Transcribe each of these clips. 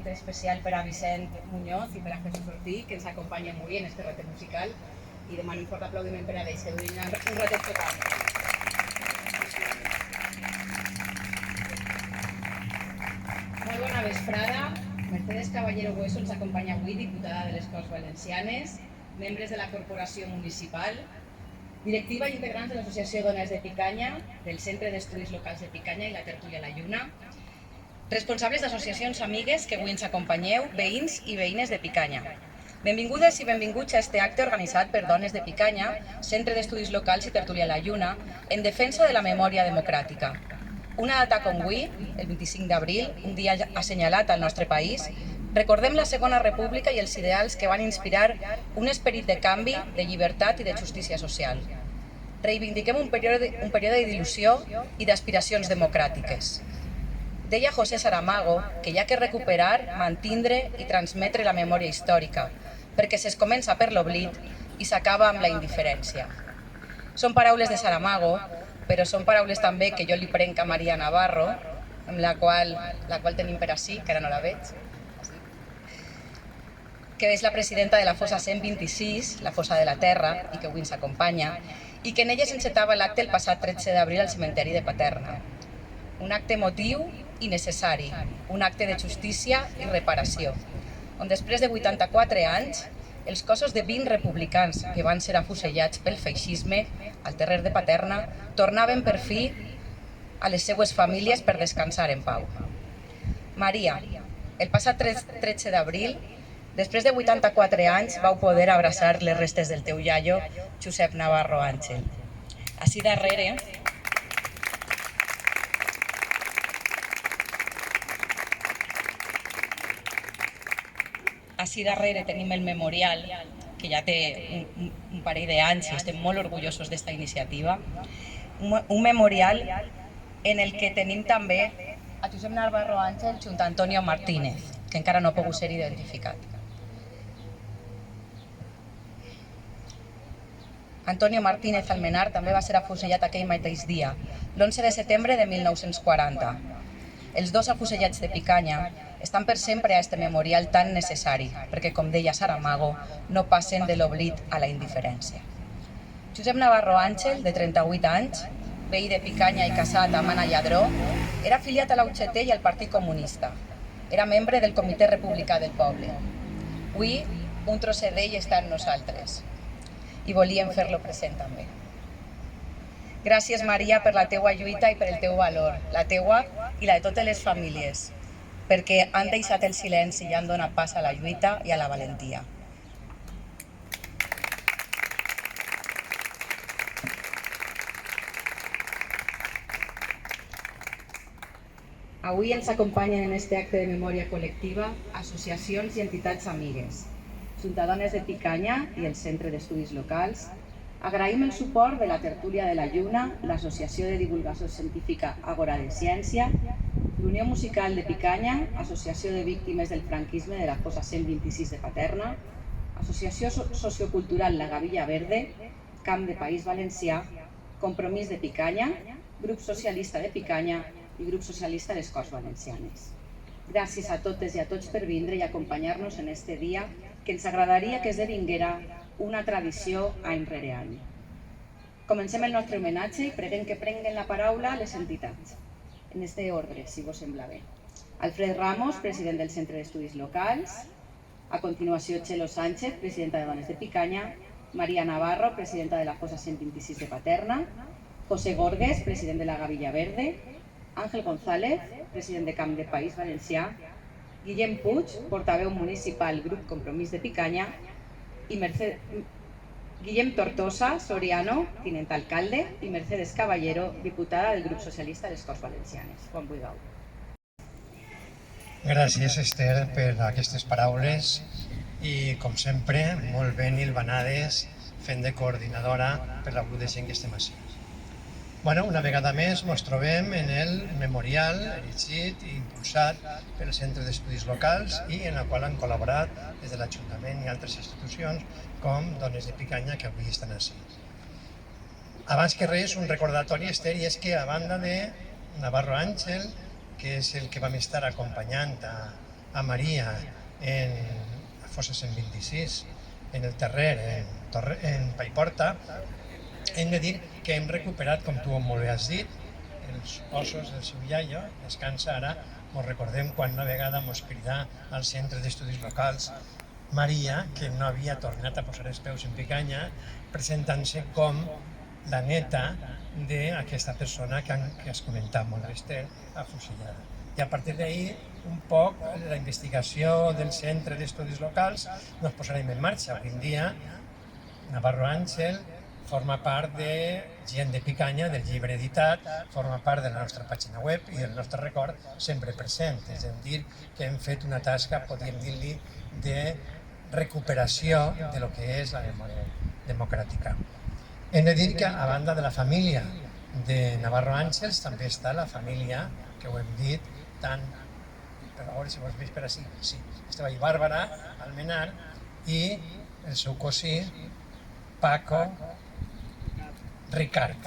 agradecimiento especial para Vicent Muñoz y para Jesús Ortiz, que ens acompanyen avui en este reto musical, i demano un fort aplaudiment per a ells, que durin un reto tocant. Molt bona vesprada. Mercedes Caballero Hueso ens acompanya avui, diputada de les Corts Valencianes, membres de la Corporació Municipal, directiva i integrants de l'Associació Dones de Picanya, del Centre d'Estudis Locals de Picanya i la Tertúlia La Lluna, responsables d'associacions amigues que avui ens acompanyeu, veïns i veïnes de Picanya. Benvingudes i benvinguts a este acte organitzat per Dones de Picanya, Centre d'Estudis Locals i Tertúlia La Lluna, en defensa de la memòria democràtica. Una data com avui, el 25 d'abril, un dia assenyalat al nostre país, recordem la Segona República i els ideals que van inspirar un esperit de canvi, de llibertat i de justícia social. Reivindiquem un període d'il·lusió i d'aspiracions democràtiques. Deia José Saramago que hi ha que recuperar, mantindre i transmetre la memòria històrica, perquè es comença per l'oblit i s'acaba amb la indiferència. Són paraules de Saramago, però són paraules també que jo li prenc a Maria Navarro, amb la qual tenim per ací, que ara no la veig, que és la presidenta de la Fossa 126, la Fossa de la Terra, i que avui ens acompanya, i que en ella s'encetava l'acte el passat 13 d'abril al cementeri de Paterna. Un acte emotiu i necessari, un acte de justícia i reparació, on després de 84 anys, els cossos de 20 republicans que van ser afusellats pel feixisme al terrer de Paterna tornaven per fi a les seues famílies per descansar en pau. Maria, el passat 13 d'abril, després de 84 anys, vau poder abraçar les restes del teu iaio, Josep Navarro Àngel. Ací darrere tenim el memorial, que ja té un parell d'anys i estem molt orgullosos d'esta iniciativa. Un memorial en el que tenim també a Josep Navarro Àngel junt a Antonio Martínez, que encara no ha pogut ser identificat. Antonio Martínez Almenar també va ser afusellat aquell mateix dia, l'11 de setembre de 1940. Els dos afusellats de Picanya estan per sempre a este memorial tan necessari, perquè, com deia Saramago, no passen de l'oblit a la indiferència. Josep Navarro Àngel, de 38 anys, veí de Picanya i casat amb Anna Lladró, era afiliat a la UGT i al Partit Comunista. Era membre del Comitè Republicà del Poble. Avui, un trosset d'ell està amb nosaltres i volíem fer-lo present també. Gràcies, Maria, per la teua lluita i per el teu valor, la teua i la de totes les famílies, perquè han deixat el silenci i han donat pas a la lluita i a la valentia. Avui ens acompanyen en este acte de memòria col·lectiva associacions i entitats amigues, junt a Dones de Picanya i el Centre d'Estudis Locals. Agraïm el suport de la Tertúlia de la Lluna, l'Associació de Divulgació Científica Àgora de Ciència, l'Unió Musical de Picanya, Associació de Víctimes del Franquisme de la Fossa 126 de Paterna, Associació Sociocultural La Gavilla Verde, Camp de País Valencià, Compromís de Picanya, Grup Socialista de Picanya i Grup Socialista de les Corts Valencianes. Gràcies a totes i a tots per vindre i acompanyar-nos en este dia que ens agradaria que esdevinguera una tradició any rere any. Comencem el nostre homenatge i preguem que prenguen la paraula les entitats. En este ordre, si vos sembla bé. Alfred Ramos, president del Centre d'Estudis Locals. A continuació, Txelo Sánchez, presidenta de Dones de Picanya. Maria Navarro, presidenta de la Fossa 126 de Paterna. José Gorgues, president de la Gavilla Verde. Àngel González, president de Camp de País Valencià. Guillem Puig, portaveu municipal Grup Compromís de Picanya. I Guillem Tortosa Soriano, tinent alcalde, i Mercedes Caballero, diputada del Grup Socialista de les Corts Valencianes. Quan vulgueu. Gràcies, Esther, per aquestes paraules i, com sempre, molt ben hilvanades, fent de coordinadora per la grup de gent que estem ací. Una vegada més ens trobem en el memorial erigit i impulsat pel Centre d'Estudis Locals i en el qual han col·laborat des de l'Ajuntament i altres institucions com Dones de Picanya, que avui estan ací. Abans que res, un recordatori, Esther, i és que a banda de Navarro Àngel, que és el que vam estar acompanyant a Maria en la fossa 126, en el Terrer, en Paiporta, hem de dir que hem recuperat, com tu molt bé has dit, els ossos del seu iaio. Descansa ara, mos recordem quan una vegada mos cridà al Centre d'Estudis Locals Maria, que no havia tornat a posar els peus en Picanya, presentant-se com la neta d'aquesta persona que has comentat molt, l'Ester, afusellada. I a partir d'ahir, un poc, la investigació del Centre d'Estudis Locals nos posarem en marxa. Avui en dia, Navarro Àngel forma part de Gent de Picanya, del llibre editat, forma part de la nostra pàgina web i del nostre record sempre present. És a dir, que hem fet una tasca, podríem dir-li, de recuperació de lo que és la memòria democràtica. Hem de dir que, a banda de la família de Navarro Àngels, també està la família, que ho hem dit, tant, per a veure si ho has vist per així, sí, estava ahí Bàrbara Almenar i el seu cosí, Paco Ricard.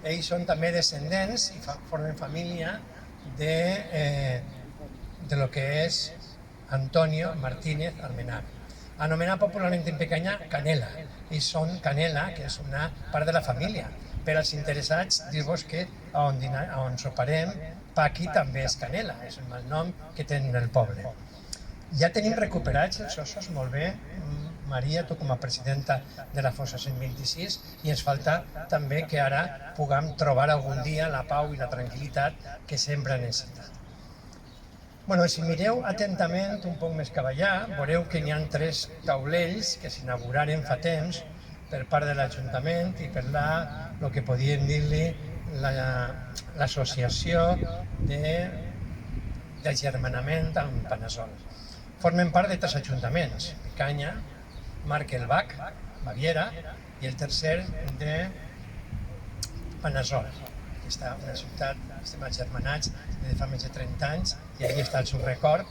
Ells són també descendents i formen família de lo que és Antonio Martínez Almenar, anomenat popularment en Picanya Canela. Ells són Canela, que és una part de la família. Per als interessats, dir-vos que on soparem, Paqui també és Canela, és el malnom que tenen el poble. Ja tenim recuperats els ossos molt bé, Maria, tu com a presidenta de la fossa 126, i ens falta també que ara puguem trobar algun dia la pau i la tranquil·litat que sempre necessita. Bueno, si mireu atentament un poc més cap allà, veureu que n'hi ha 3 taulells que s'inauguraren fa temps per part de l'Ajuntament i per el que podíem dir-li l'associació d'agermanament amb Panasol. Formen part de 3 ajuntaments, Picanya, Markelbach, Baviera, i el tercer de Panasol, que està una ciutat, estem agermanats des de fa més de 30 anys, i allà està el seu record,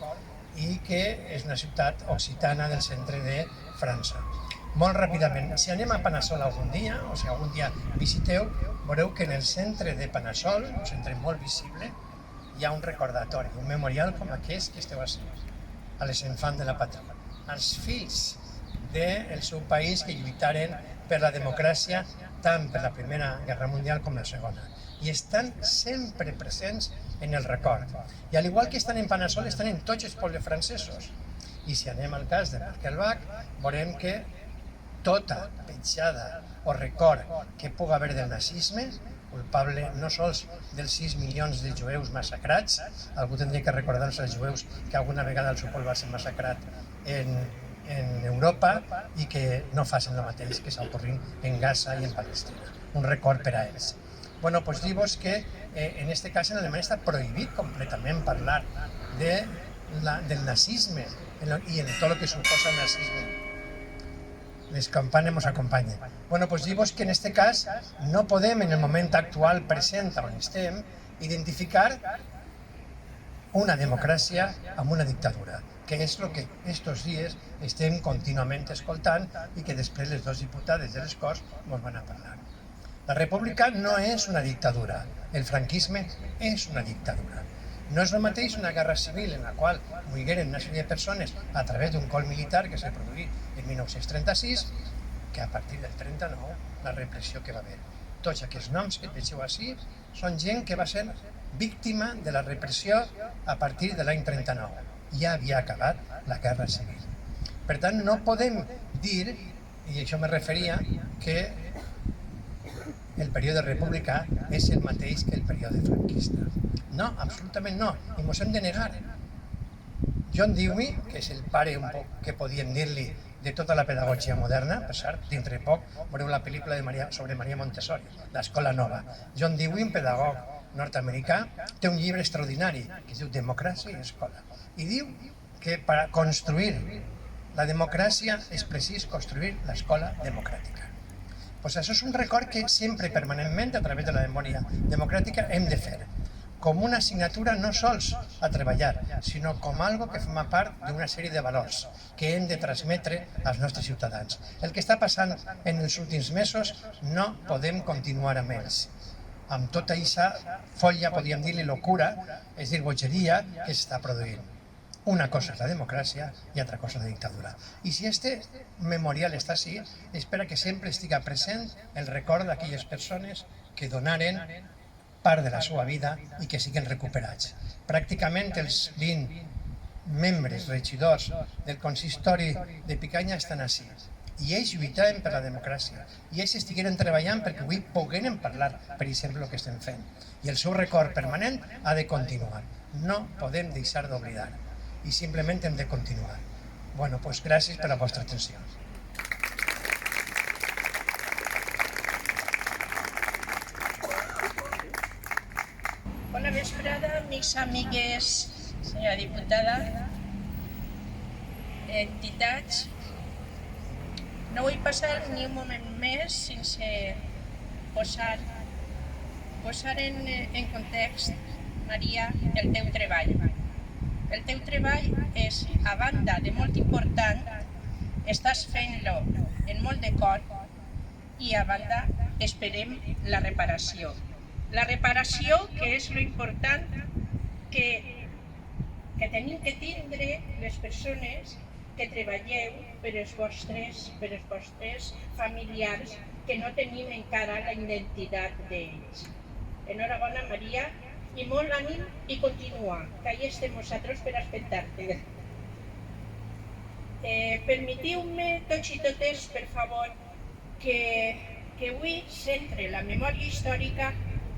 i que és una ciutat occitana del centre de França. Molt ràpidament, si anem a Panasol algun dia, o si algun dia visiteu, veureu que en el centre de Panasol, un centre molt visible, hi ha un recordatori, un memorial com aquest que esteu així, a les infants de la pàtria, als fills del seu país que lluitaren per la democràcia tant per la Primera Guerra Mundial com la Segona. I estan sempre presents en el record. I al igual que estan en Panasol, estan en tots els pobles francesos. I si anem al cas de Markelbach, veurem que tota petjada o record que pugui haver del nazisme, culpable no sols dels 6 milions de jueus massacrats, algú tindria que recordar-se als jueus que alguna vegada el seu poble va ser massacrat en Europa i que no facin el mateix que s'ha ocorrit en Gaza i en Palestina. Un record per a ells. Bueno, doncs dir-vos que en aquest cas en Alemanya està prohibit completament parlar del nazisme i en tot el que suposa el nazisme. Les campanes ens acompanyen. Bueno, doncs dir-vos que en aquest cas no podem en el moment actual present on estem identificar una democràcia amb una dictadura, que és el que estos dies estem contínuament escoltant i que després les 2 diputades de les Corts ens van a parlar. La república no és una dictadura, el franquisme és una dictadura. No és el mateix una guerra civil en la qual morigueren una sèrie de persones a través d'un col militar que s'ha produït en 1936 que a partir del 39 la repressió que va haver. Tots aquests noms que veieu així són gent que va ser víctima de la repressió a partir de l'any 39. Ja havia acabat la guerra civil. Per tant, no podem dir, i això me referia, que el període republicà és el mateix que el període franquista. No, absolutament no, i ens hem de negar. John Dewey, que és el pare un poc que podíem dir-li de tota la pedagogia moderna, per cert, dintre poc veureu la pel·lícula sobre Maria Montessori, l'Escola Nova. John Dewey, un pedagog nord-americà, té un llibre extraordinari que es diu Democràcia i Escola. I diu que per construir la democràcia és precís construir l'escola democràtica. Doncs això és un record que sempre, permanentment, a través de la memòria democràtica, hem de fer. Com una assignatura no sols a treballar, sinó com algo que forma part d'una sèrie de valors que hem de transmetre als nostres ciutadans. El que està passant en els últims mesos no podem continuar amb ells. Amb tota aquesta folla, podríem dir-li, locura, és a dir, bogeria, que s'està produint. Una cosa és la democràcia i altra cosa la dictadura. I si este memorial està així, és per a que sempre estiga present el record d'aquelles persones que donaren part de la seva vida i que siguen recuperats. Pràcticament els 20 membres, regidors del consistori de Picanya estan així. I ells lluitaven per la democràcia. I ells estigueren treballant perquè avui pogueren parlar, per exemple, el que estem fent. I el seu record permanent ha de continuar. No podem deixar d'oblidar. I simplement hem de continuar. Bueno, doncs gràcies per la vostra atenció. Bona vesprada, amics, amigues, senyora diputada, entitats. No vull passar ni un moment més sense posar en context, Maria, el teu treball. El teu treball és, a banda de molt important, estàs fent-lo en molt de cor i a banda esperem la reparació. La reparació, que és lo important que tenim que tindre les persones que treballeu per els vostres familiars que no tenim encara la identitat d'ells. Enhorabona, Maria, i molt ànim i continua, que ahí estem nosaltres per expectar-te. Permetiu-me, tots i totes, per favor, que avui centre la memòria històrica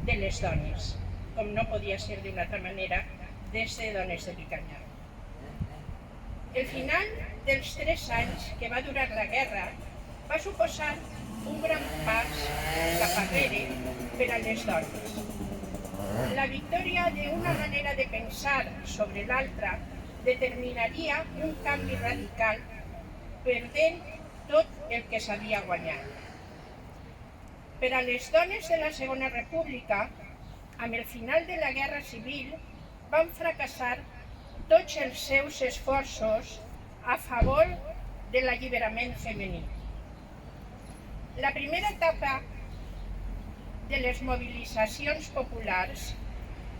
de les dones, com no podia ser d'una altra manera, des de Dones de Picanya. El final dels 3 anys que va durar la guerra va suposar un gran pas cap enrere per a les dones. La victòria d'una manera de pensar sobre l'altra determinaria un canvi radical, perdent tot el que s'havia guanyat. Per a les dones de la Segona República, amb el final de la Guerra Civil, van fracassar tots els seus esforços a favor de l'alliberament femení. La primera etapa de les mobilitzacions populars,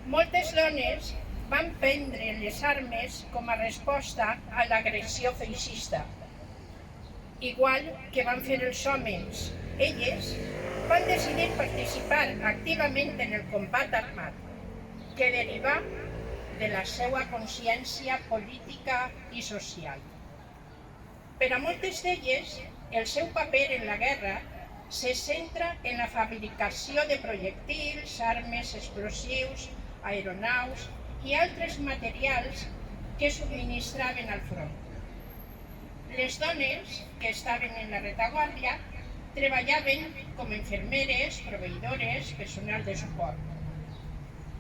moltes dones van prendre les armes com a resposta a l'agressió feixista, igual que van fer els homes. Elles van decidir participar activament en el combat armat, que deriva de la seva consciència política i social. Per a moltes d'elles, el seu paper en la guerra se centra en la fabricació de projectils, armes, explosius, aeronaus i altres materials que subministraven al front. Les dones que estaven en la retaguardia treballaven com infermeres, proveïdores, personal de suport.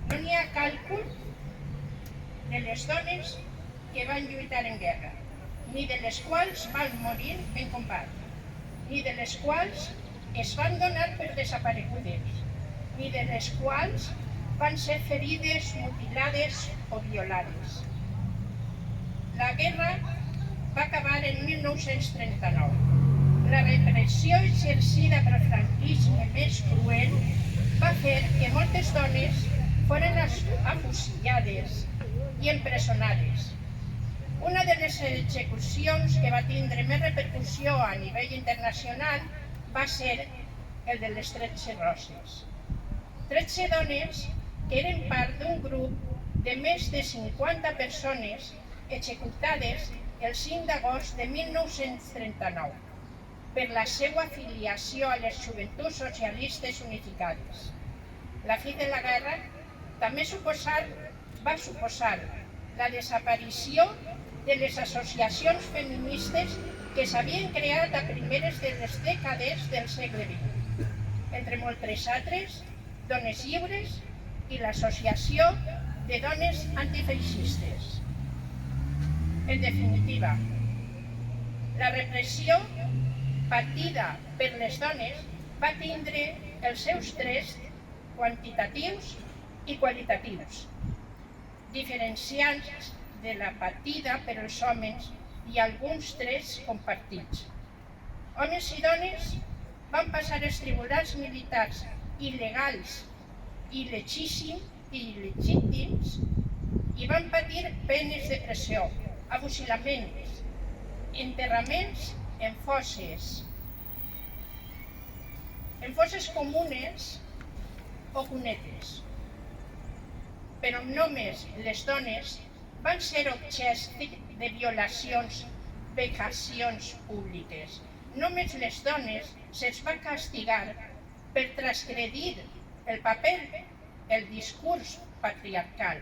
No n'hi ha càlcul de les dones que van lluitar en guerra, ni de les quals van morir en combat, ni de les quals es van donar per desaparegudes, ni de les quals van ser ferides, mutilades o violades. La guerra va acabar en 1939. La repressió exercida pel franquisme més cruel va fer que moltes dones foren afusillades i empresonades. Una de les execucions que va tindre més repercussió a nivell internacional va ser el de les 13 roses. 13 dones que eren part d'un grup de més de 50 persones executades el 5 d'agost de 1939 per la seva afiliació a les Joventuts Socialistes Unificades. La fi de la guerra també va suposar la desaparició de les associacions feministes que s'havien creat a primeres de les dècades del segle XX, entre moltes altres, Dones Lliures i l'Associació de Dones Antifeixistes. En definitiva, la repressió patida per les dones va tindre els seus trets quantitatius i qualitatius, diferenciants de la patida per als homes i alguns trets compartits. Homes i dones van passar els tribunals militars il·legals, il·legítims i i van patir penes de presó, afusilaments, enterraments en fosses comunes o cunetes. Però només les dones van ser objecte de violacions, vejacions públiques. Només les dones se'ls va castigar per transgredir el paper, el discurs patriarcal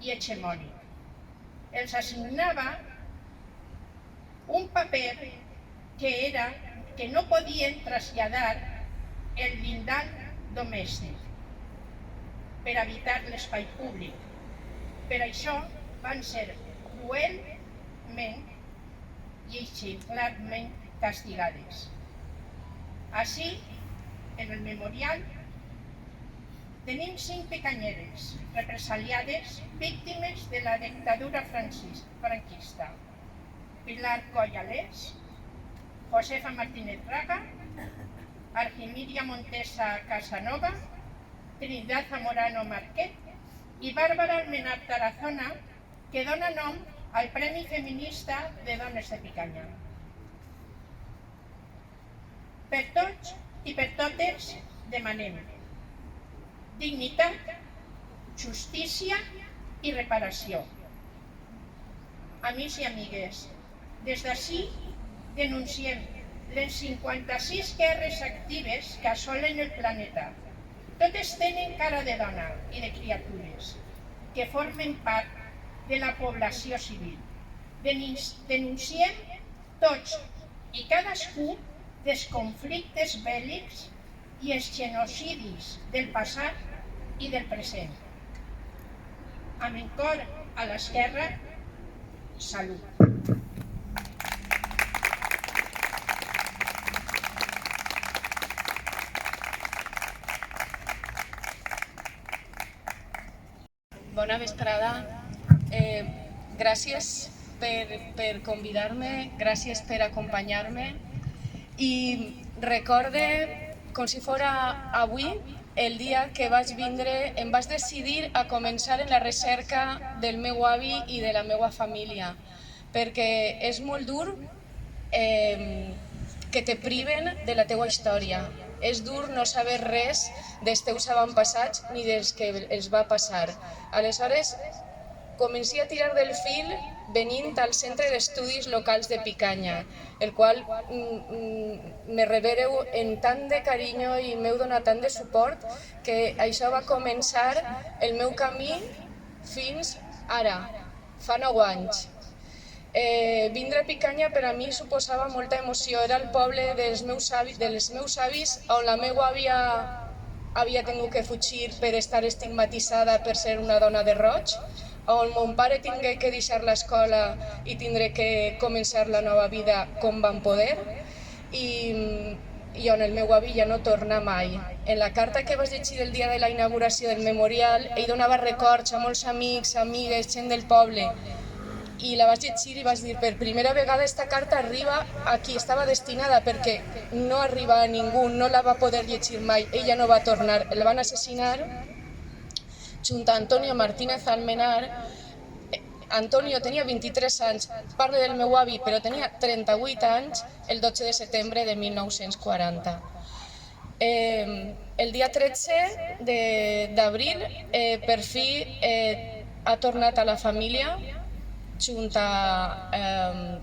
i hegemònic. Els assignava un paper que no podien traslladar el llindar domèstic per evitar l'espai públic. Per això van ser cruelment i exemplarment castigades. Així, en el memorial, tenim 5 picanyeres represaliades víctimes de la dictadura franquista. Pilar Collales, Josefa Martínez Raga, Argimiria Montesa Casanova, Trinidad Zamorano Marquet i Bàrbara Almenar Tarazona, que dona nom al Premi Feminista de Dones de Picanya. Per tots i per totes demanem dignitat, justícia i reparació. Amics i amigues, des d'ací denunciem les 56 guerres actives que assolen el planeta. Totes tenen cara de dona i de criatures que formen part de la població civil. Denunciem tots i cadascun dels conflictes bèl·lics i els genocidis del passat i del present. Amb el cor a l'esquerra, salut. Bona vesprada. Gràcies per convidar-me, gràcies per acompanyar-me i recorde com si fos avui el dia que vaig vindre, em vaig decidir a començar en la recerca del meu avi i de la meva família, perquè és molt dur que te priven de la teua història. És dur no saber res dels teus avantpassats ni dels que els va passar. Aleshores, comencé a tirar del fil venint al Centre d'Estudis Locals de Picanya, el qual me rebreu en tant de carinyo i m'heu donat tant de suport que això va començar el meu camí fins ara, fa 9 anys. Vindre a Picanya per a mi suposava molta emoció. Era el poble dels meus avis on la meva àvia havia tingut que fugir per estar estigmatitzada per ser una dona de roig, on mon pare tingué que deixar l'escola i tindré que començar la nova vida com van poder, i on el meu avi ja no torna mai. En la carta que vaig llegir el dia de la inauguració del memorial, ell donava records a molts amics, amigues, gent del poble, i la vaig llegir i vaig dir, per primera vegada esta carta arriba a qui estava destinada, perquè no arriba a ningú, no la va poder llegir mai, ella no va tornar, la van assassinar junt a Antonio Martínez Almenar. Antonio tenia 23 anys, parla del meu avi, però tenia 38 anys el 12 de setembre de 1940. El dia 13 d'abril, per fi, ha tornat a la família, junt a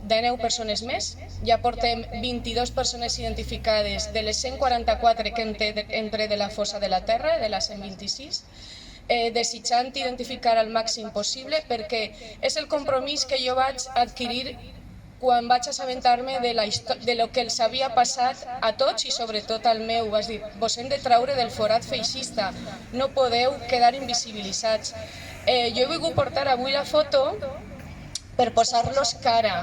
19 persones més. Ja portem 22 persones identificades de les 144 que entre de la fossa de la terra, de la 126, desitjant identificar al màxim possible, perquè és el compromís que jo vaig adquirir quan vaig assabentar-me de lo que els havia passat a tots i sobretot al meu. Vaig dir, vos hem de traure del forat feixista, no podeu quedar invisibilitzats. Jo he volgut portar avui la foto per posar-los cara,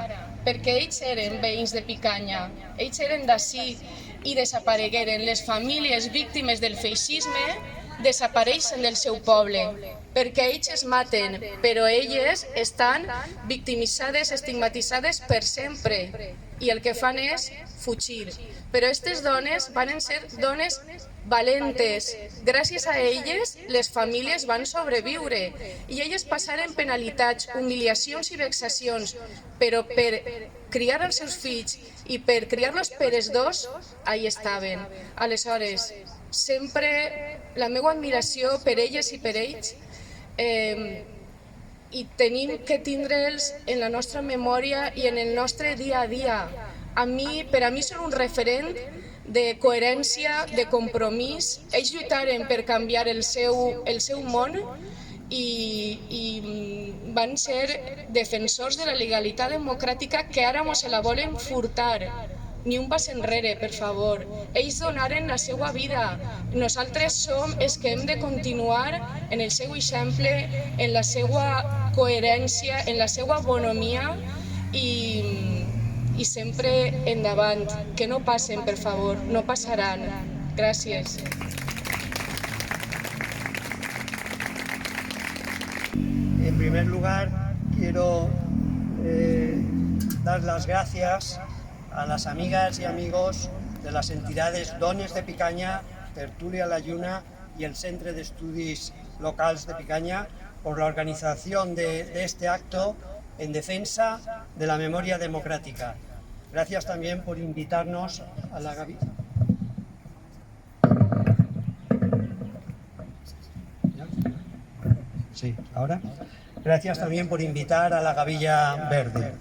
perquè ells eren veïns de Picanya, ells eren d'ací i desaparegueren. Les famílies víctimes del feixisme desapareixen del seu poble, perquè ells es maten, però elles estan victimitzades, estigmatitzades per sempre, i el que fan és fugir. Però aquestes dones van ser dones valentes. Gràcies a elles, les famílies van sobreviure i elles passaren penalitats, humiliacions i vexacions, però per criar els seus fills i per criar-los per els dos, ahí estaven. Aleshores, sempre la meva admiració per elles i per ells, i tenim que tindre'ls en la nostra memòria i en el nostre dia a dia. Per a mi són un referent de coherència, de compromís. Ells lluitaren per canviar el seu món i van ser defensors de la legalitat democràtica que ara mos la volen furtar. Ni un pas enrere, per favor. Ells donaren la seva vida. Nosaltres som els que hem de continuar en el seu exemple, en la seva coherència, en la seva bonomia i sempre endavant. Que no passen, per favor, no passaran. Gràcies. En primer lugar, quiero dar las gracias a las amigas y amigos de las entidades Dones de Picanya, Tertúlia La Lluna y el Centre d'Estudis Locals de Picanya por la organización de este acto en defensa de la memoria democrática. Gracias también por invitarnos a la Gavilla. Sí, ahora. Gracias también por invitar a la Gavilla Verde.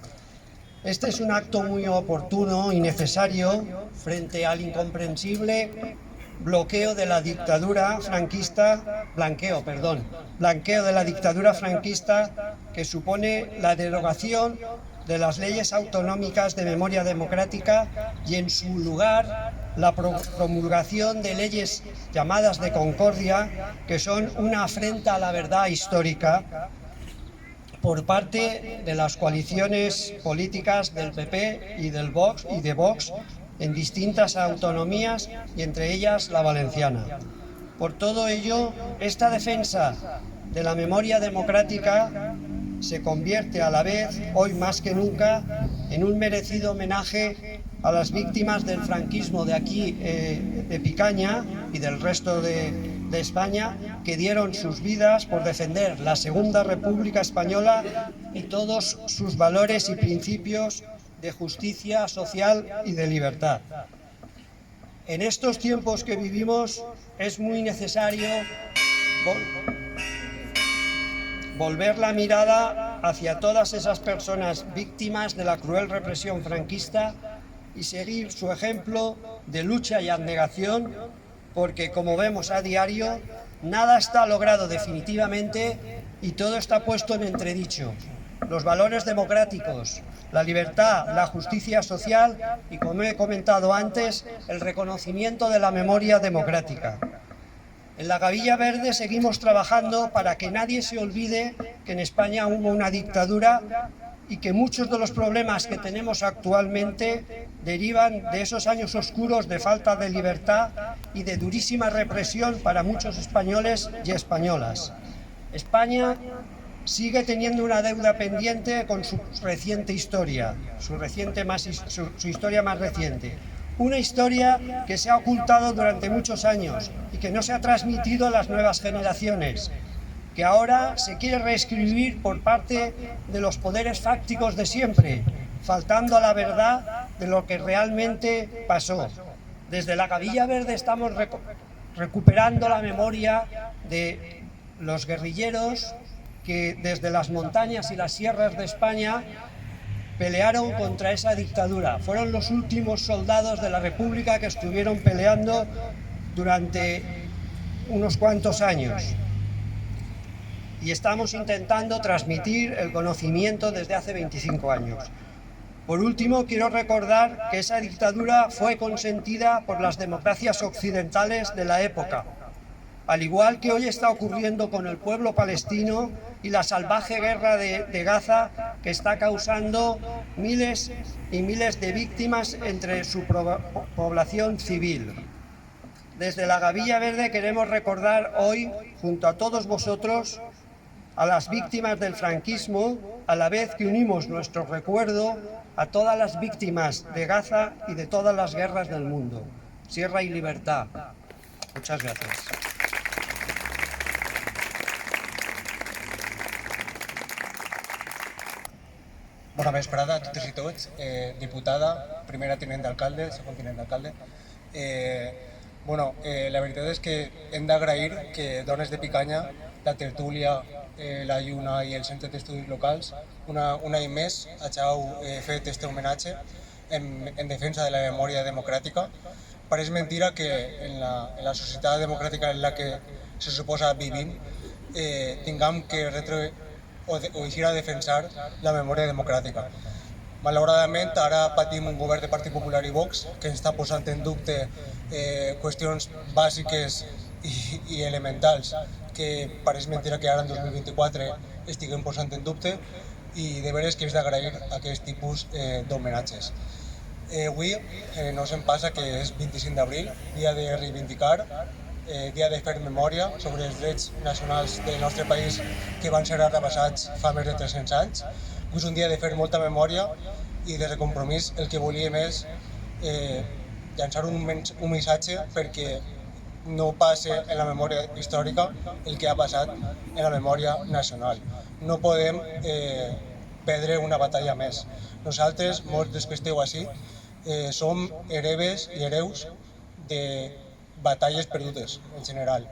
Este es un acto muy oportuno y necesario frente al incomprensible blanqueo de la dictadura franquista que supone la derogación de las leyes autonómicas de memoria democrática y en su lugar la promulgación de leyes llamadas de concordia, que son una afrenta a la verdad histórica por parte de las coaliciones políticas del PP y de Vox en distintas autonomías y entre ellas la valenciana. Por todo ello, esta defensa de la memoria democrática se convierte a la vez, hoy más que nunca, en un merecido homenaje a las víctimas del franquismo de aquí, de Picanya y del resto de España, que dieron sus vidas por defender la Segunda República Española y todos sus valores y principios de justicia social y de libertad. En estos tiempos que vivimos es muy necesario volver la mirada hacia todas esas personas víctimas de la cruel represión franquista y seguir su ejemplo de lucha y abnegación, porque como vemos a diario, nada está logrado definitivamente y todo está puesto en entredicho. Los valores democráticos, la libertad, la justicia social y, como he comentado antes, el reconocimiento de la memoria democrática. En la Gavilla Verde seguimos trabajando para que nadie se olvide que en España hubo una dictadura y que muchos de los problemas que tenemos actualmente derivan de esos años oscuros de falta de libertad y de durísima represión para muchos españoles y españolas. España sigue teniendo una deuda pendiente con su reciente historia, su historia más reciente. Una historia que se ha ocultado durante muchos años y que no se ha transmitido a las nuevas generaciones, que ahora se quiere reescribir por parte de los poderes fácticos de siempre, faltando a la verdad de lo que realmente pasó. Desde la Gavilla Verde estamos recuperando la memoria de los guerrilleros que desde las montañas y las sierras de España pelearon contra esa dictadura. Fueron los últimos soldados de la República que estuvieron peleando durante unos cuantos años. Y estamos intentando transmitir el conocimiento desde hace 25 años. Por último, quiero recordar que esa dictadura fue consentida por las democracias occidentales de la época, al igual que hoy está ocurriendo con el pueblo palestino y la salvaje guerra de Gaza, que está causando miles y miles de víctimas entre su población civil. Desde la Gavilla Verde queremos recordar hoy, junto a todos vosotros, a las víctimas del franquismo, a la vez que unimos nuestro recuerdo a todas las víctimas de Gaza y de todas las guerras del mundo. Sierra y libertad. Muchas gracias. Bona vesprada a totes i tots. Diputada, primera tinent d'alcalde, segon tinent d'alcalde. La veritat és que hem d'agrair que Dones de Picanya, la tertúlia, la Lluna i el Centre d'Estudis Locals, una any més hageu fet aquest homenatge en defensa de la memòria democràtica. Pareix mentira que en la societat democràtica en la que se suposa vivim tinguem que o eixir a defensar la memòria democràtica. Malauradament, ara patim un govern de Partit Popular i Vox que està posant en dubte qüestions bàsiques i elementals que pareix mentira que ara en 2024 estiguem posant en dubte i de veres que és d'agrair aquest tipus d'homenatges. Avui no se'm passa que és 25 d'abril, dia de reivindicar, dia de fer memòria sobre els drets nacionals del nostre país que van ser arrabassats fa més de 300 anys. És un dia de fer molta memòria i des de compromís el que volíem és llançar un missatge perquè no passe en la memòria històrica el que ha passat en la memòria nacional. No podem perdre una batalla més. Nosaltres, molts dels que esteu així, som hereves i hereus de batalles perdudes, en general.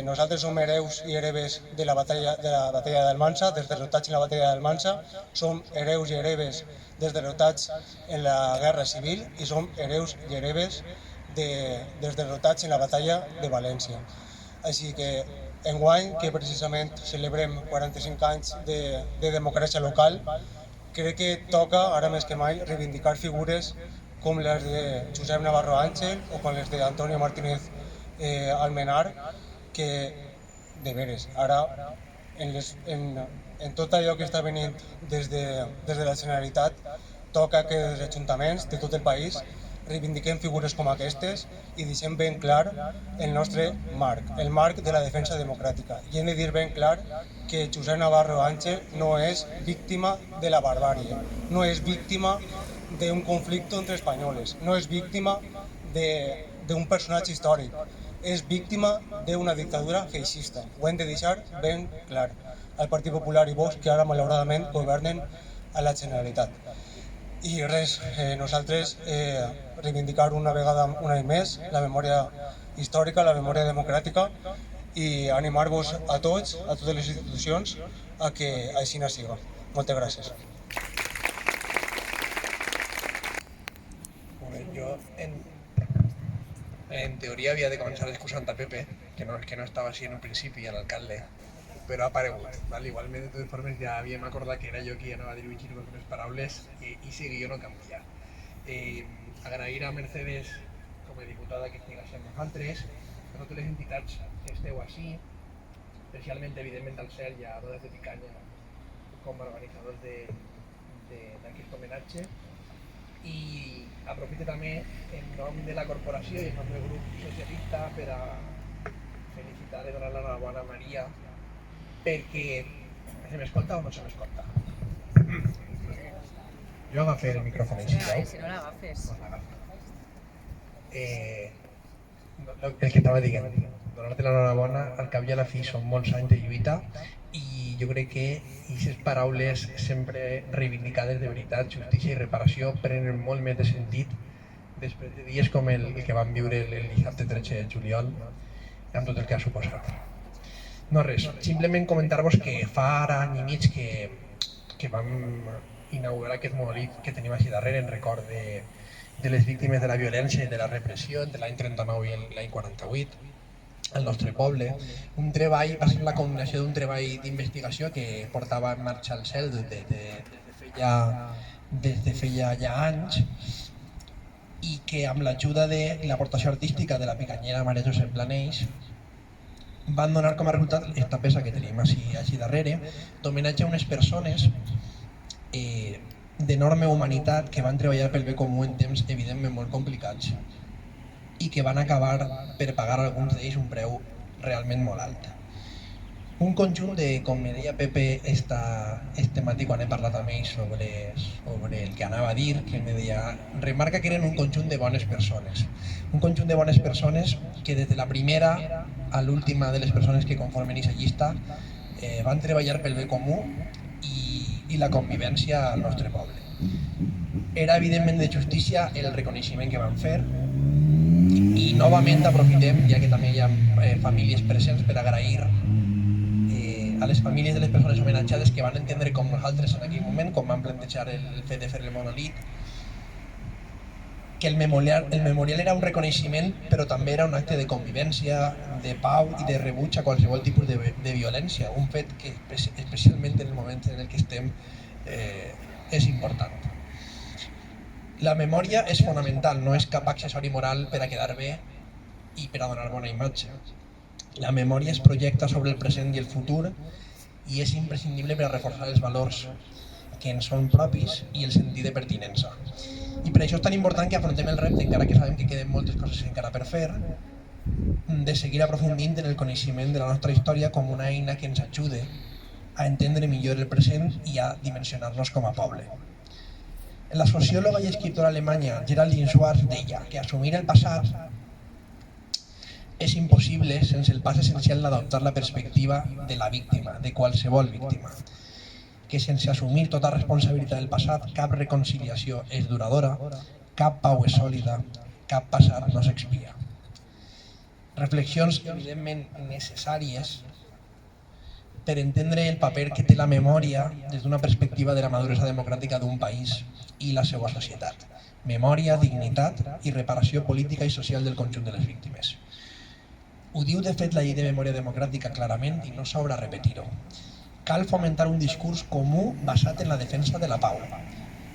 Nosaltres som hereus i hereves de la batalla d'Almansa, dels derrotats en la batalla d'Almansa, som hereus i hereves dels derrotats en la Guerra Civil i som hereus i hereves dels derrotats en la batalla de València. Així que enguany, que precisament celebrem 45 anys de democràcia local, crec que toca, ara més que mai, reivindicar figures com les de Josep Navarro Ángel o com les d'Antonio Martínez Almenar, que, de veres, ara en tot allò que està venint des de la Generalitat, toca que els ajuntaments de tot el país reivindiquem figures com aquestes i deixem ben clar el nostre marc, el marc de la defensa democràtica. I hem de dir ben clar que Josep Navarro Ángel no és víctima de la barbàrie, no és víctima d'un conflicte entre espanyoles, no és víctima d'un personatge històric, és víctima d'una dictadura feixista. Ho hem de deixar ben clar al Partit Popular i Vox, que ara malauradament governen a la Generalitat. I res, nosaltres reivindicar una vegada, un any més, la memòria històrica, la memòria democràtica i animar-vos a tots, a totes les institucions, a que així no siga. Moltes gràcies. Jo, en teoria, havia de començar excusant a Pepe, que no estava així en un principi, a l'alcalde, però ha aparegut. Igualment, de totes formes, ja havíem acordat que era jo qui anava a dirigir-me amb les paraules i si guió no canvia. Agrair a Mercedes, com a diputada, que estigui amb nosaltres, a totes les entitats que esteu així, especialment, evidentment, al CEL i a Dones de Picanya, com a organitzadors d'aquest homenatge. I aprofito també en nom de la corporació i en nom del grup socialista per a felicitar i donar l'enhorabona a Maria perquè se m'escolta o no se m'escolta? Jo agafé el micròfon així, veu? Si no l'agafes. El que estava dient, donar-te l'enhorabona, al cap i a la fi són molts anys de lluita i jo crec que aquestes paraules sempre reivindicades de veritat, justícia i reparació prenen molt més de sentit després de dies com el que vam viure el dissabte 13 de juliol amb tot el que ha suposat. No res, simplement comentar-vos que fa ara any i mig que vam inaugurar aquest monòlit que tenim així darrere en record de les víctimes de la violència i de la repressió entre l'any 39 i l'any 48 al nostre poble. Un treball, va ser la combinació d'un treball d'investigació que portava en marxa el CEL des de feia ja anys i que amb l'ajuda de l'aportació artística de la picanyera Maria Josep Planells van donar com a resultat aquesta peça que tenim així darrere, d'homenatge a unes persones d'enorme humanitat que van treballar pel bé comú en temps evidentment molt complicats i que van acabar per pagar alguns d'ells un preu realment molt alt. un conjunt de, com me deia Pepe este matí quan he parlat amb ell sobre el que anava a dir, que me deia, remarca que eren un conjunt de bones persones. Un conjunt de bones persones que des de la primera a l'última de les persones que conformen aquesta llista van treballar pel bé comú i la convivència al nostre poble. Era evidentment de justícia el reconeixement que van fer i novament aprofitem, ja que també hi ha famílies presents, per agrair a les famílies de les persones homenatjades que van entendre com nosaltres en aquell moment, quan van plantejar el fet de fer el monolit, que el memorial era un reconeixement, però també era un acte de convivència, de pau i de rebuig a qualsevol tipus de violència, un fet que especialment en el moment en el que estem és important. La memòria és fonamental, no és cap accessori moral per a quedar bé i per a donar bona imatge. La memòria es projecta sobre el present i el futur i és imprescindible per a reforçar els valors que ens són propis i el sentit de pertinença. I per això és tan important que afrontem el repte, encara que sabem que queden moltes coses encara per fer, de seguir aprofundint en el coneixement de la nostra història com una eina que ens ajude a entendre millor el present i a dimensionar-nos com a poble. La sociòloga i escriptora alemanya Geraldine Schwarz deia que assumir el passat és impossible sense el pas essencial d'adoptar la perspectiva de la víctima, de qualsevol víctima. Que sense assumir tota responsabilitat del passat, cap reconciliació és duradora, cap pau és sòlida, cap passat no s'expia. Reflexions evidentment necessàries per entendre el paper que té la memòria des d'una perspectiva de la maduresa democràtica d'un país i la seva societat. Memòria, dignitat i reparació política i social del conjunt de les víctimes. Ho diu de fet la llei de memòria democràtica clarament i no s'haurà repetir-ho. Cal fomentar un discurs comú basat en la defensa de la pau,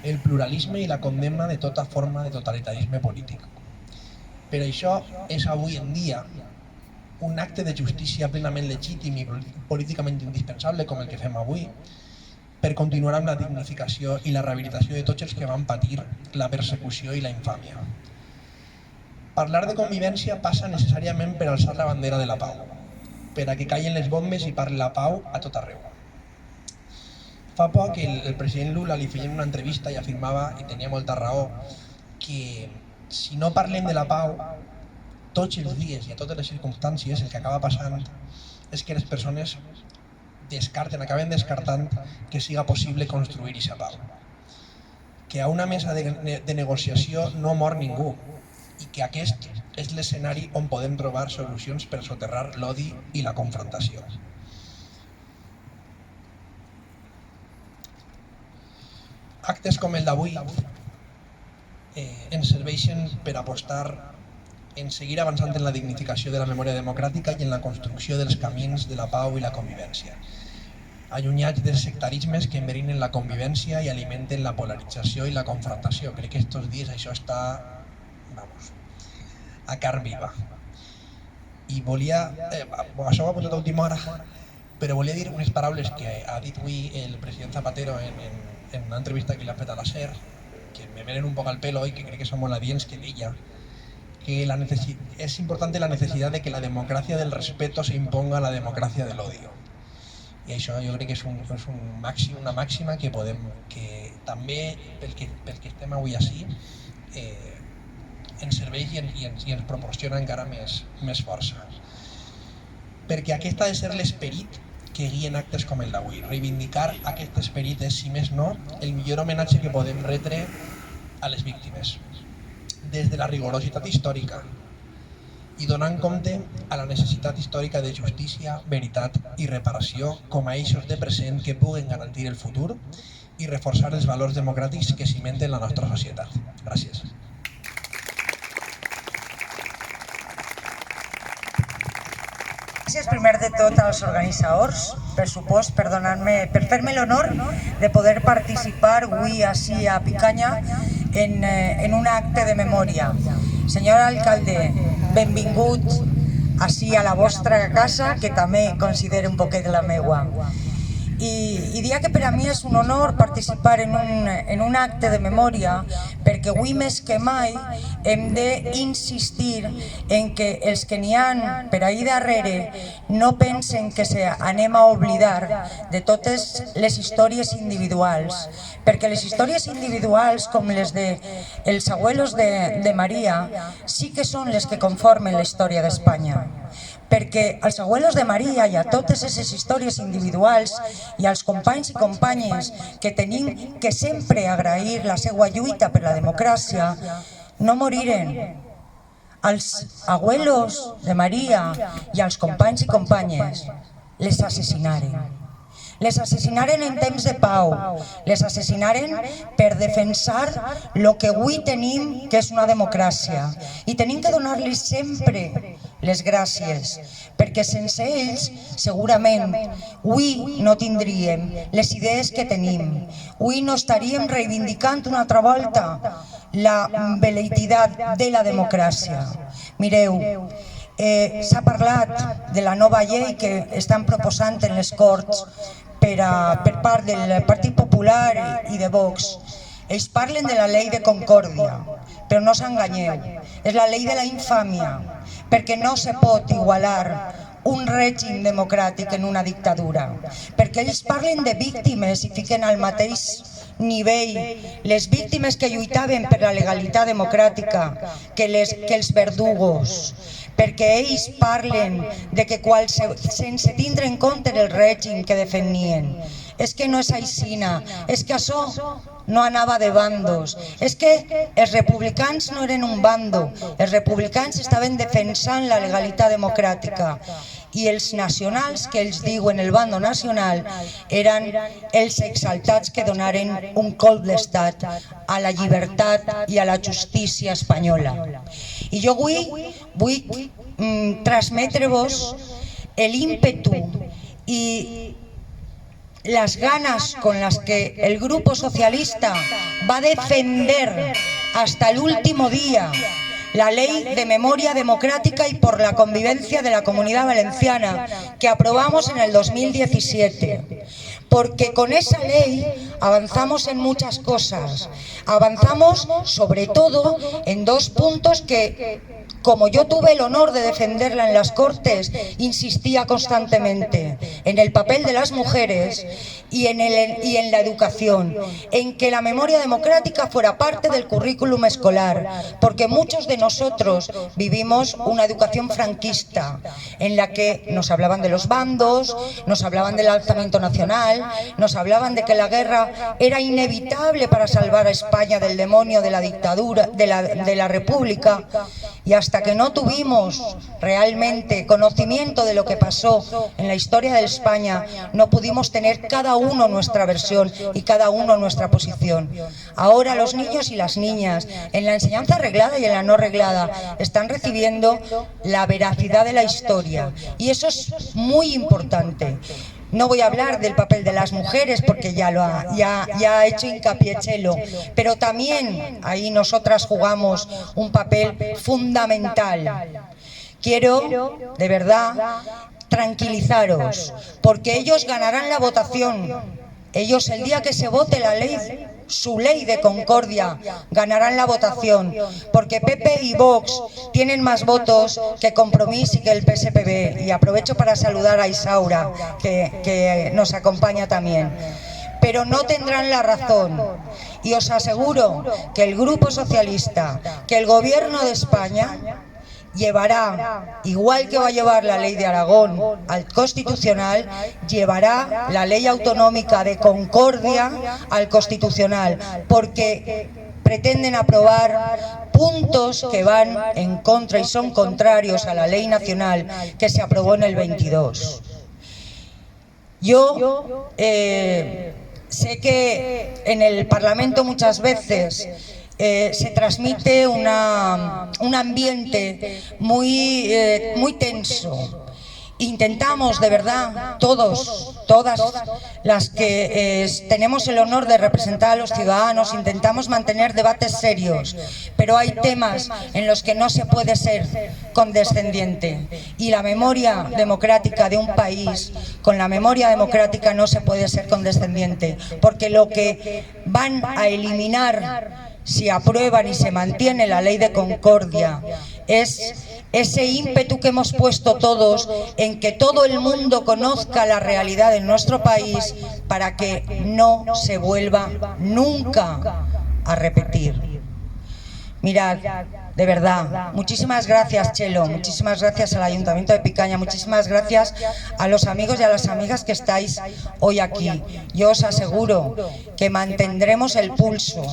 el pluralisme i la condemna de tota forma de totalitarisme polític. Per això és avui en dia un acte de justícia plenament legítim i políticament indispensable com el que fem avui per continuar amb la dignificació i la rehabilitació de tots els que van patir la persecució i la infàmia. Parlar de convivència passa necessàriament per alçar la bandera de la pau, per a que callen les bombes i parli la pau a tot arreu. Fa poc el president Lula li feia una entrevista i afirmava, i tenia molta raó, que si no parlem de la pau tots els dies i a totes les circumstàncies, el que acaba passant és que les persones acaben descartant que siga possible construir aquesta pau. Que a una mesa de negociació no mor ningú i que aquest és l'escenari on podem trobar solucions per soterrar l'odi i la confrontació. Actes com el d'avui ens serveixen per apostar en seguir avançant en la dignificació de la memòria democràtica i en la construcció dels camins de la pau i la convivència, allunyats dels sectarismes que enverinen la convivència i alimenten la polarització i la confrontació. Crec que estos dies això està a carn viva. I volia, això ho ha posat a última hora, però volia dir unes paraules que ha dit avui el president Zapatero en una entrevista que li ha fet a la SER, que me venen un poc al pelo y que crec que són molt adients, que deia que es importante la necesidad de que la democracia del respeto se imponga a la democracia del odio. I això jo crec que és una màxima que també, pel que estem avui així, ens serveix i ens proporciona encara més força. Perquè aquest ha de ser l'esperit que guien actes com el d'avui. Reivindicar aquest esperit és, si més no, el millor homenatge que podem retre a les víctimes, des de la rigorositat històrica i donant compte a la necessitat històrica de justícia, veritat i reparació com a eixos de present que puguen garantir el futur i reforçar els valors democràtics que cimenten la nostra societat. Gràcies. Gràcies primer de tot als organitzadors, per supost, per fer-me l'honor de poder participar avui així a Picanya en un acte de memòria. Senyor alcalde, benvingut així a la vostra casa, que també considero un poquet la meua. I dia que per a mi és un honor participar en un acte de memòria, perquè avui més que mai hem d'insistir en que els que n'hi ha per ahí darrere no pensen que anem a oblidar de totes les històries individuals, perquè les històries individuals com les dels abuelos de Maria sí que són les que conformen la història d'Espanya, perquè als abuelos de Maria i a totes aquestes històries individuals i als companys i companyes que tenim que sempre agrair la seva lluita per la democràcia no moriren. Als abuelos de Maria i als companys i companyes les assassinaren. Les assassinaren en temps de pau, les assassinaren per defensar el que avui tenim, que és una democràcia. I tenim que donar-los sempre les gràcies, perquè sense ells segurament avui no tindríem les idees que tenim. Avui no estaríem reivindicant una altra volta la veleïtat de la democràcia. Mireu, s'ha parlat de la nova llei que estan proposant en les Corts per part del Partit Popular i de Vox. Ells parlen de la llei de concòrdia, però no s'enganyeu, és la llei de la infàmia, perquè no se pot igualar un règim democràtic en una dictadura, perquè ells parlen de víctimes i fiquen al mateix nivell les víctimes que lluitaven per la legalitat democràtica que els verdugos, perquè ells parlen de que sense tindre en compte el règim que defenien. És que no és aixina, és que això no anava de bandos, és que els republicans no eren un bando, els republicans estaven defensant la legalitat democràtica i els nacionals, que ells diuen el bando nacional, eren els exaltats que donaren un colp d'estat a la llibertat i a la justícia espanyola. I jo avui vull transmetre-vos l'ímpetu i las ganas con las que el Grupo Socialista va a defender hasta el último día la Ley de Memoria Democrática y por la Convivencia de la Comunidad Valenciana que aprobamos en el 2017. Porque con esa ley avanzamos en muchas cosas. Avanzamos sobre todo en dos puntos que, como yo tuve el honor de defenderla en las Cortes, insistía constantemente: en el papel de las mujeres y en la educación, en que la memoria democrática fuera parte del currículum escolar, porque muchos de nosotros vivimos una educación franquista, en la que nos hablaban de los bandos, nos hablaban del alzamiento nacional, nos hablaban de que la guerra era inevitable para salvar a España del demonio de la dictadura, de la república, y hasta que no tuvimos realmente conocimiento de lo que pasó en la historia de España, no pudimos tener cada uno nuestra versión y cada uno nuestra posición. Ahora los niños y las niñas, en la enseñanza reglada y en la no reglada, están recibiendo la veracidad de la historia, y eso es muy importante. No voy a hablar del papel de las mujeres porque ya ha hecho hincapié Chelo, pero también ahí nosotras jugamos un papel fundamental. Quiero, de verdad, tranquilizaros, porque ellos ganarán la votación. Ellos, el día que se vote la ley, su ley de concordia, ganarán la votación, porque PP y Vox tienen más votos que Compromís y que el PSPB. Y aprovecho para saludar a Isaura, que nos acompaña también. Pero no tendrán la razón. Y os aseguro que el Grupo Socialista, que el Gobierno de España llevará, igual que va a llevar la ley de Aragón al Constitucional, llevará la ley autonómica de Concordia al Constitucional, porque pretenden aprobar puntos que van en contra y son contrarios a la ley nacional que se aprobó en el 22. Yo sé que en el Parlamento muchas veces se transmite un ambiente muy tenso, intentamos de verdad, todas las que tenemos el honor de representar a los ciudadanos, intentamos mantener debates serios, pero hay temas en los que no se puede ser condescendiente, y la memoria democrática de un país, con la memoria democrática no se puede ser condescendiente, porque lo que van a eliminar si aprueban y se mantiene la ley de concordia es ese ímpetu que hemos puesto todos en que todo el mundo conozca la realidad de nuestro país para que no se vuelva nunca a repetir. Mirad, de verdad, muchísimas gracias, Chelo, muchísimas gracias al Ayuntamiento de Picaña, muchísimas gracias a los amigos y a las amigas que estáis hoy aquí. Yo os aseguro que mantendremos el pulso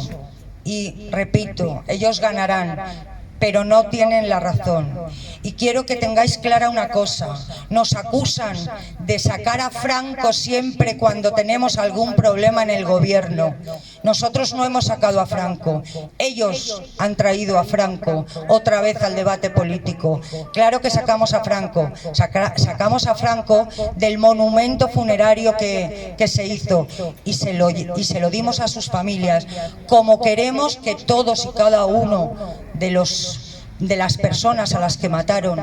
y, repito, ellos ganarán, pero no tienen la razón. Y quiero que tengáis clara una cosa: nos acusan de sacar a Franco siempre cuando tenemos algún problema en el gobierno. Nosotros no hemos sacado a Franco, ellos han traído a Franco otra vez al debate político. Claro que sacamos a Franco, sacamos a Franco del monumento funerario que se hizo y se lo dimos a sus familias, como queremos que todos y cada uno de las personas a las que mataron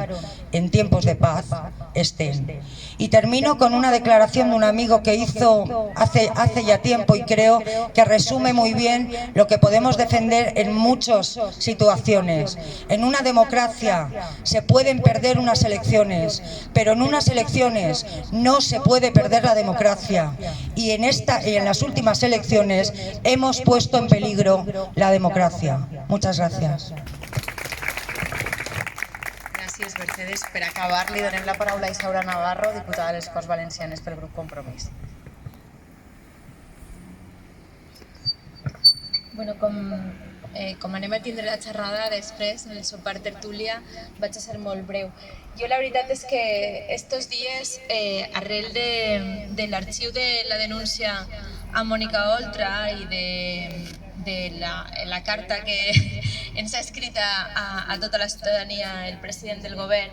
en tiempos de paz estén. Y termino con una declaración de un amigo que hizo hace ya tiempo, y creo que resume muy bien lo que podemos defender en muchas situaciones. En una democracia se pueden perder unas elecciones, pero en unas elecciones no se puede perder la democracia, y en las últimas elecciones hemos puesto en peligro la democracia. Muchas gracias. Gràcies, Mercedes. Per acabar, li donem la paraula a Isaura Navarro, diputada de les Corts Valencianes pel grup Compromís. Bueno, com anem a tindre la xerrada després, en el sopar tertúlia, vaig a ser molt breu. Jo la veritat és que estos dies, arrel de l'arxiu de la denúncia a Mònica Oltra i de la carta que ens ha escrit a tota la ciutadania el president del govern,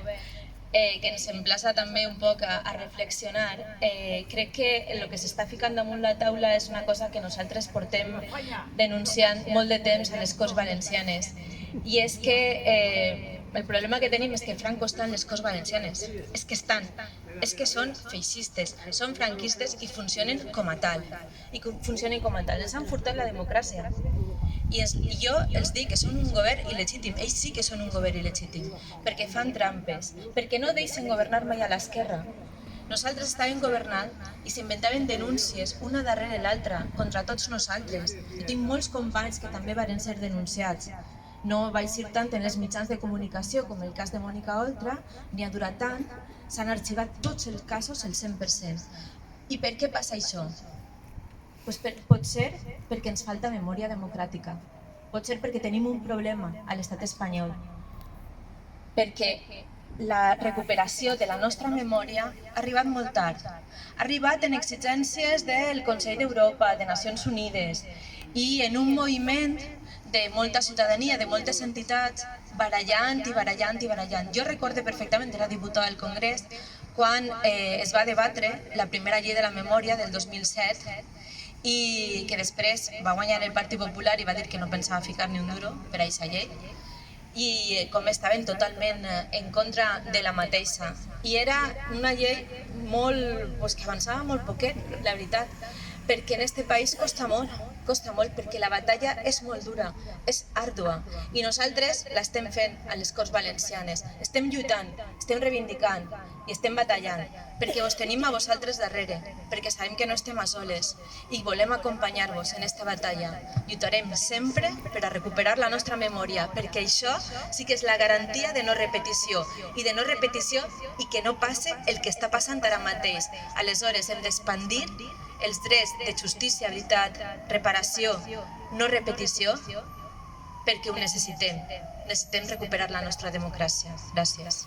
que ens emplaça també un poc a reflexionar, crec que el que s'està ficant damunt la taula és una cosa que nosaltres portem denunciant molt de temps a les Corts Valencianes, i és que el problema que tenim és que Franco està en les Corts Valencianes, és que són feixistes, són franquistes i funcionen com a tal, ens han furtat la democràcia. I jo els dic que són un govern il·legítim, ells sí que són un govern il·legítim, perquè fan trampes, perquè no deixen governar mai a l'esquerra. Nosaltres estàvem governant i s'inventaven denúncies una darrere l'altra contra tots nosaltres. Jo tinc molts companys que també varen ser denunciats. No vaig dir tant en els mitjans de comunicació com el cas de Mònica Oltra, ni ha durat tant, s'han arxivat tots els casos el 100%. I per què passa això? Pot ser perquè ens falta memòria democràtica, pot ser perquè tenim un problema a l'estat espanyol, perquè la recuperació de la nostra memòria ha arribat molt tard, ha arribat en exigències del Consell d'Europa, de Nacions Unides, i en un moviment de molta ciutadania, de moltes entitats, barallant. Jo recordo perfectament, era diputada al Congrés, quan es va debatre la primera llei de la memòria del 2007, i que després va guanyar el Partit Popular i va dir que no pensava ficar ni un duro per a aquesta llei, i com estaven totalment en contra de la mateixa. I era una llei que avançava molt poquet, la veritat, perquè en aquest país costa molt, perquè la batalla és molt dura, és àrdua, i nosaltres l'estem fent a les Corts Valencianes. Estem lluitant, estem reivindicant i estem batallant, perquè vos tenim a vosaltres darrere, perquè sabem que no estem a soles i volem acompanyar-vos en aquesta batalla. Lluitarem sempre per a recuperar la nostra memòria, perquè això sí que és la garantia de no repetició, i que no passe el que està passant ara mateix. Aleshores hem d'expandir els drets de justícia, veritat, reparació, no repetició, perquè ho necessitem. Necessitem recuperar la nostra democràcia. Gràcies.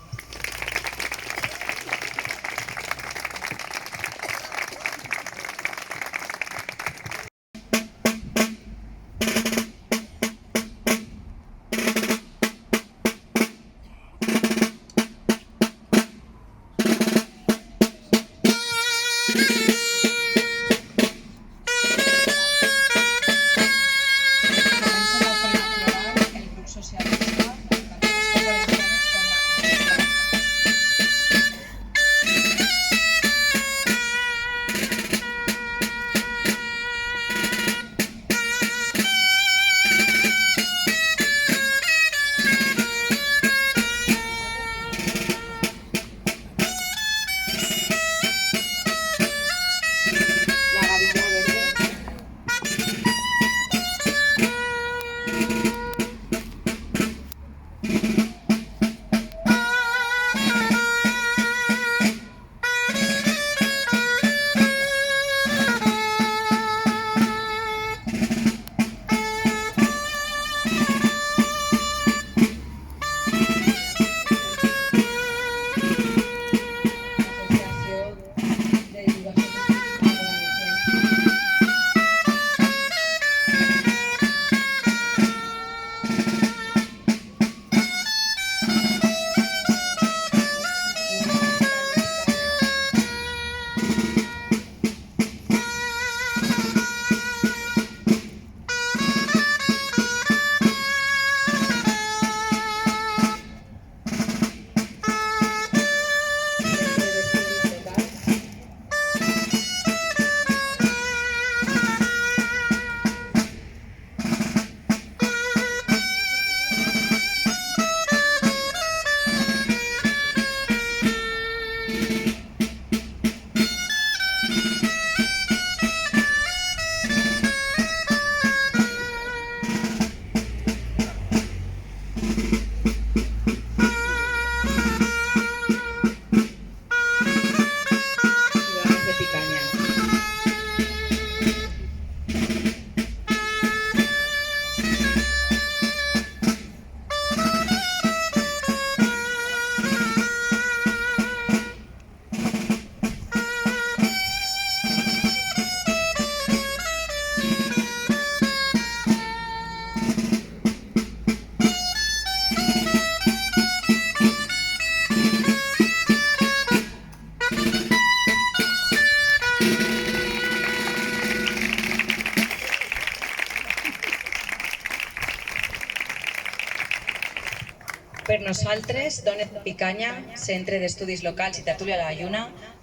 Per nosaltres, Dones de Picanya, Centre d'Estudis Locals i Tertúlia de la Lluna,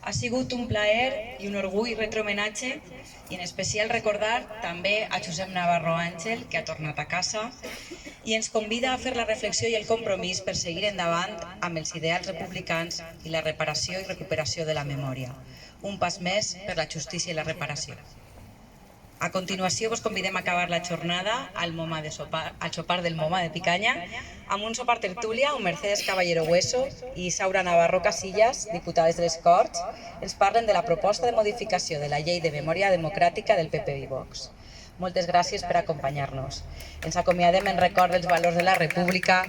ha sigut un plaer i un orgull retre homenatge i en especial recordar també a Josep Navarro Àngel, que ha tornat a casa i ens convida a fer la reflexió i el compromís per seguir endavant amb els ideals republicans i la reparació i recuperació de la memòria. Un pas més per la justícia i la reparació. A continuació, vos convidem a acabar la jornada al sopar del MoMA de Picanya amb un sopar tertúlia on Mercedes Caballero Hueso i Isaura Navarro Casillas, diputades de les Corts, ens parlen de la proposta de modificació de la Llei de Memòria Democràtica del PP i Vox. Moltes gràcies per acompanyar-nos. Ens acomiadem en record dels valors de la República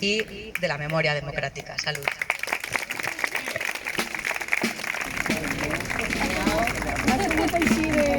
i de la memòria democràtica. Salut. Ha sigut així de